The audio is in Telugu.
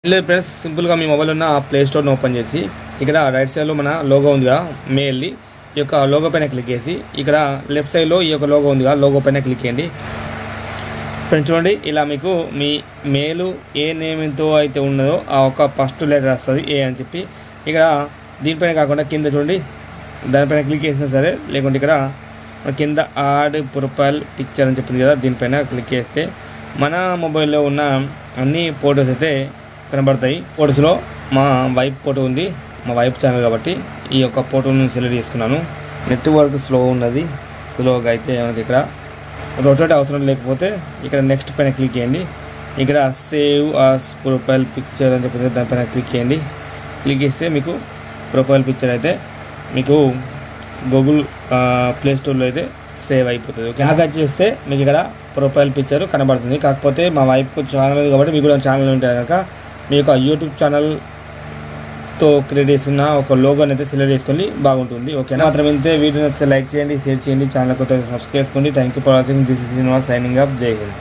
లేదు ఫ్రెండ్స్, సింపుల్గా మీ మొబైల్ ఉన్న ప్లే స్టోర్ని ఓపెన్ చేసి ఇక్కడ రైట్ సైడ్లో మన లోగో ఉందిగా మెయిల్ది, ఈ యొక్క లోగో పైన క్లిక్ చేసి ఇక్కడ లెఫ్ట్ సైడ్లో ఈ యొక్క లోగో ఉందిగా లోగో పైన క్లిక్ చేయండి. ఫ్రెండ్స్ చూడండి, ఇలా మీకు మీ మెయిల్ ఏ నేమ్తో అయితే ఉన్నదో ఆ ఒక ఫస్ట్ లెటర్ వస్తుంది ఏ అని చెప్పి. ఇక్కడ దీనిపైన కాకుండా కింద చూడండి, దానిపైన క్లిక్ చేసినా సరే, లేకుంటే ఇక్కడ కింద యాడ్ ప్రొఫైల్ పిక్చర్ అని చెప్పింది కదా, దీనిపైన క్లిక్ చేస్తే మన మొబైల్లో ఉన్న అన్ని ఫొటోస్ అయితే కనబడతాయి. ఫొటోస్లో మా వైఫ్ ఫోటో ఉంది, మా వైఫ్ ఛానల్ కాబట్టి ఈ యొక్క ఫోటోను సెలెక్ట్ చేసుకున్నాను. నెట్వర్క్ స్లో ఉన్నది, స్లోగా అయితే మనకి ఇక్కడ రొటేట్ అవసరం లేకపోతే ఇక్కడ నెక్స్ట్ పైన క్లిక్ చేయండి. ఇక్కడ సేవ్ ఆస్ ప్రొఫైల్ పిక్చర్ అని చెప్పి దానిపైన క్లిక్ చేయండి. క్లిక్ చేస్తే మీకు ప్రొఫైల్ పిక్చర్ అయితే మీకు గూగుల్ ప్లే స్టోర్లో అయితే సేవ్ అయిపోతుంది. ఓకే, నాకు చేస్తే మీకు ఇక్కడ ప్రొఫైల్ పిక్చర్ కనబడుతుంది. కాకపోతే మా వైఫ్ ఛానల్ కాబట్టి మీకు కూడా ఛానల్ ఉంటే కనుక మీ యొక్క యూట్యూబ్ ఛానల్తో క్రియేట్ చేసిన ఒక లోగోని అయితే సెలెక్ట్ చేసుకొని బాగుంటుంది. ఓకేనా, మాత్రం ఇంతే. వీడియో నచ్చితే లైక్ చేయండి, షేర్ చేయండి, ఛానల్ కొత్త సబ్స్క్రైబ్ చేసుకోండి. Thank you for watching. This is Srinivas signing up. జై హింద్.